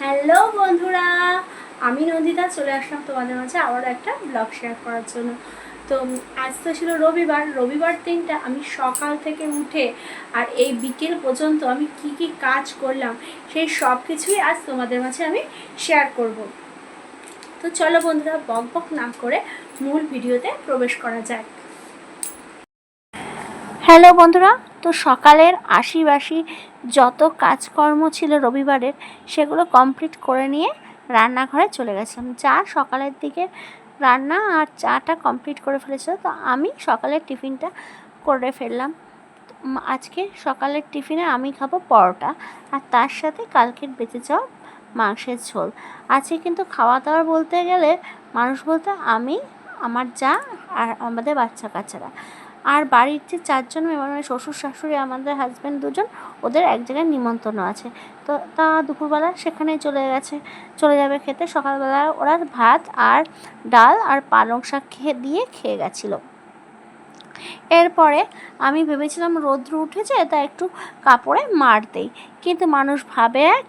Hello বন্ধুরা, আমি নন্দিতা চলে আসলাম তোমাদের মাঝে আবার একটা ব্লগ শেয়ার করার জন্য। তো আজ তো ছিল রবিবার দিনটা আমি সকাল থেকে উঠে আর এই বিকেল পর্যন্ত আমি কি কাজ করলাম সেই সব কিছুই আজ তোমাদের মাঝে আমি শেয়ার করব। তো চলো বন্ধুরা, বক বক না করে মূল ভিডিওতে প্রবেশ করা যাক। হ্যালো বন্ধুরা, তো সকালের আশিবাসি যত কাজকর্ম ছিল রবিবারের সেগুলো কমপ্লিট করে নিয়ে রান্নাঘরে চলে গেছিলাম। চা সকালের দিকে রান্না আর চাটা কমপ্লিট করে ফেলেছিল, তো আমি সকালের টিফিনটা করে ফেললাম। আজকে সকালের টিফিনে আমি খাবো পরোটা আর তার সাথে কালকের বেঁচে যাওয়া মাংসের ঝোল। আজকে কিন্তু খাওয়া দাওয়া বলতে গেলে মানুষ বলতে আমি, আমার যা আর আমাদের বাচ্চা কাচ্চারা, আর বাড়ির যে 4 জন মানে শ্বশুর শাশুড়ি আমাদের হাজব্যান্ড দুজন, ওদের এক জায়গায় নিমন্ত্রণ আছে। তো তা দুপুরবেলা সেখানেই চলে যাবে খেতে। সকালবেলা ওরা ভাত আর ডাল আর পালং শাক খেয়ে গেছিলো। এরপরে আমি ভেবেছিলাম রৌদ্র উঠেছে তা একটু কাপড়ে মার দেই, কিন্তু মানুষ ভাবে এক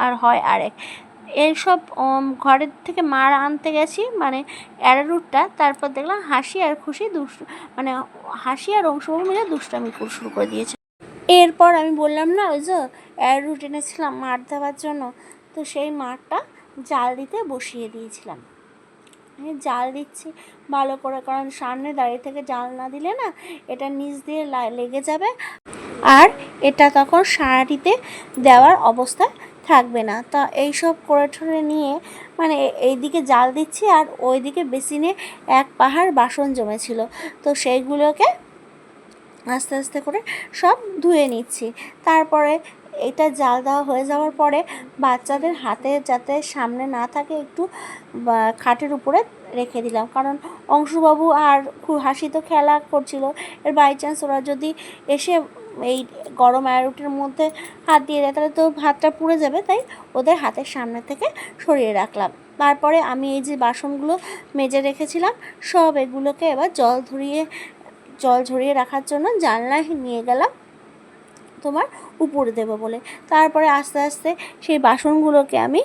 আর হয় আরেক। এইসব ঘরের থেকে মার আনতে গেছি মানে অ্যারারুটটা, তারপর দেখলাম হাসি আর অংশবাবু মিলে দুষ্টামি শুরু করে দিয়েছে। এরপর আমি বললাম না, ওই যে অ্যারারুট এনেছিলাম মার দেওয়ার জন্য, তো সেই মারটা জাল দিতে বসিয়ে দিয়েছিলাম। জাল দিচ্ছি ভালো করে, কারণ সামনে দাঁড়িয়ে থেকে জাল না দিলে না এটা নিচ দিয়ে লেগে যাবে আর এটা তখন শাড়িতে দেওয়ার অবস্থা থাকবে না। তা এইসব করে ঠরে নিয়ে মানে এইদিকে জাল দিচ্ছি আর ওইদিকে বেসিনে এক পাহাড় বাসন জমেছিল, তো সেইগুলোকে আস্তে আস্তে করে সব ধুয়ে নিচ্ছি। তারপরে এটা জাল দেওয়া হয়ে যাওয়ার পরে বাচ্চাদের হাতে যাতে সামনে না থাকে একটু খাটের উপরে রেখে দিলাম, কারণ অংশুবাবু আর খুব হাসি তো খেলা করছিল, এর বাই চান্স ওরা যদি এসে এই গরম অ্যারোটের মধ্যে হাত দিয়ে দেয় তাহলে তো ভাতটা পুড়ে যাবে, তাই ওদের হাতের সামনে থেকে সরিয়ে রাখলাম। তারপরে আমি এই যে বাসনগুলো মেজে রেখেছিলাম সব এগুলোকে এবার জল ঝরিয়ে রাখার জন্য জানলায় নিয়ে গেলাম তোমার উপরে দেবো বলে। তারপরে আস্তে আস্তে সেই বাসনগুলোকে আমি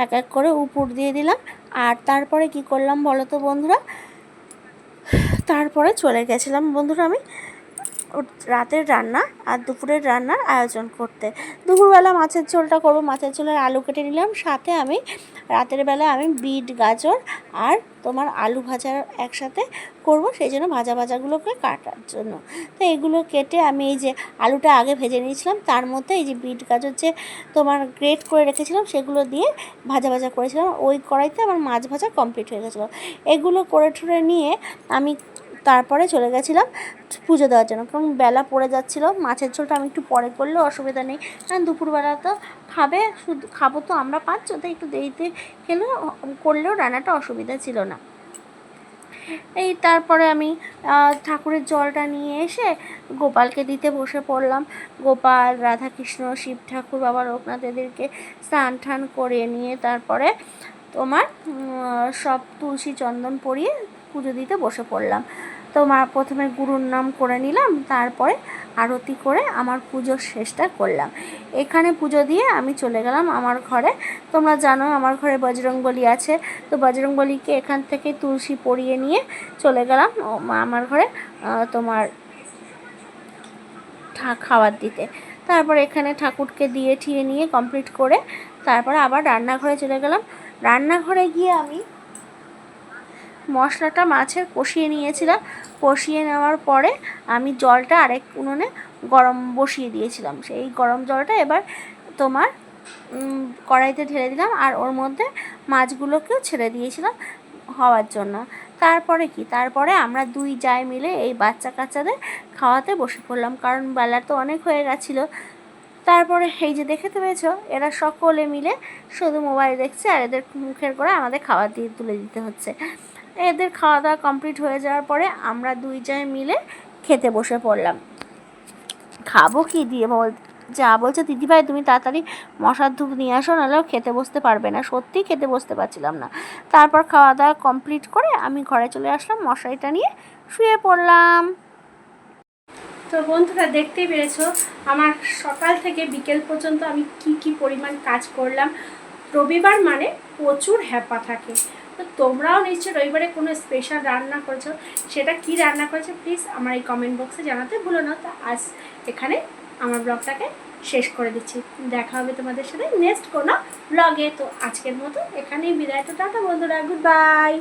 এক এক করে উপর দিয়ে দিলাম। আর তারপরে কি করলাম বলো তো বন্ধুরা, তারপরে চলে গেছিলাম বন্ধুরা আমি রাতের রান্না আর দুপুরের রান্নার আয়োজন করতে। দুপুরবেলা মাছের ঝোলটা করবো, মাছের ঝোলের আলু কেটে নিলাম, সাথে আমি রাতের বেলা আমি বিট গাজর আর তোমার আলু ভাজা একসাথে করব, সেই জন্য ভাজাগুলোকে কাটার জন্য। তো এগুলো কেটে আমি এই যে আলুটা আগে ভেজে নিয়েছিলাম, তার মধ্যে এই যে বিট গাজর যে তোমার গ্রেট করে রেখেছিলাম সেগুলো দিয়ে ভাজা করেছিলাম। ওই কড়াইতে আমার মাছ ভাজা কমপ্লিট হয়ে গেছিলো। এগুলো করে ঠুরে নিয়ে আমি তারপরে চলে গেছিলাম পুজো দেওয়ার জন্য, কারণ বেলা পড়ে যাচ্ছিলো। মাছের ঝোলটা আমি একটু পরে করলেও অসুবিধা নেই, কারণ দুপুরবেলা তো খাবো তো আমরা 5, তাই একটু দেরিতে করলেও রান্নাটা অসুবিধা ছিল না। এই তারপরে আমি ঠাকুরের জলটা নিয়ে এসে গোপালকে দিতে বসে পড়লাম। গোপাল, রাধাকৃষ্ণ, শিব ঠাকুর, বাবা লোকনাথ এদেরকে স্নান টান করে নিয়ে তারপরে তোমার সব তুলসী চন্দন পরিয়ে পুজো দিতে বসে পড়লাম। তোমার প্রথমে গুরুর নাম করে নিলাম, তারপরে আরতি করে আমার পুজোর শেষটা করলাম। এখানে পুজো দিয়ে আমি চলে গেলাম আমার ঘরে। তোমরা জানো আমার ঘরে বজরংবলী আছে, তো বজরংবলীকে এখান থেকে তুলসী পরিয়ে নিয়ে চলে গেলাম আমার ঘরে তোমার খাবার দিতে। তারপর এখানে ঠাকুরকে দিয়ে ঠিয়ে নিয়ে কমপ্লিট করে তারপরে আবার রান্নাঘরে চলে গেলাম। রান্নাঘরে গিয়ে আমি মশলাটা মাছের কষিয়ে নিয়েছিলাম। কষিয়ে নেওয়ার পরে আমি জলটা আরেক উনুনে গরম বসিয়ে দিয়েছিলাম। সেই গরম জলটা এবার তোমার কড়াইতে ঢেলে দিলাম আর ওর মধ্যে মাছগুলোকেও ছেড়ে দিয়েছিলাম হওয়ার জন্য। তারপরে আমরা 2 জায় মিলে এই বাচ্চা কাচ্চাদের খাওয়াতে বসে পড়লাম, কারণ বেলা তো অনেক হয়ে গেছিলো। তারপরে এই যে দেখতে পেয়েছো, এরা সকলে মিলে শুধু মোবাইল দেখছে আর এদের মুখের করে আমাদের খাবার দিয়ে তুলে দিতে হচ্ছে। এদের খাওয়া দাওয়া কমপ্লিট হয়ে যাওয়ার পরে আমরা 2 জায় মিলে খেতে বসে পড়লাম। খাবো কি দিয়ে যা বলছে দিদিভাই তুমি তাড়াতাড়ি মশার ধূপ নিয়ে আসো, নাহলেও খেতে বসতে পারবে না। সত্যিই খেতে বসতে পারছিলাম না। তারপর খাওয়া দাওয়া কমপ্লিট করে আমি ঘরে চলে আসলাম, মশারিটা নিয়ে শুয়ে পড়লাম। তো বন্ধুরা দেখতেই পেরেছো আমার সকাল থেকে বিকেল পর্যন্ত আমি কি পরিমাণ কাজ করলাম। রবিবার মানে প্রচুর হ্যাপা থাকে। তো তোমরাও নিশ্চয়ই রবিবারে কোনো স্পেশাল রান্না করেছো, সেটা কি রান্না করেছো প্লিজ আমার এই কমেন্ট বক্সে জানাতে ভুলো না। তো আজ এখানে আমার ব্লগটাকে শেষ করে দিচ্ছি, দেখা হবে তোমাদের সাথে নেক্সট কোনো ব্লগে। তো আজকের মতো এখানেই বিদায়, তো টাটা বন্ধুরা, গুড বাই।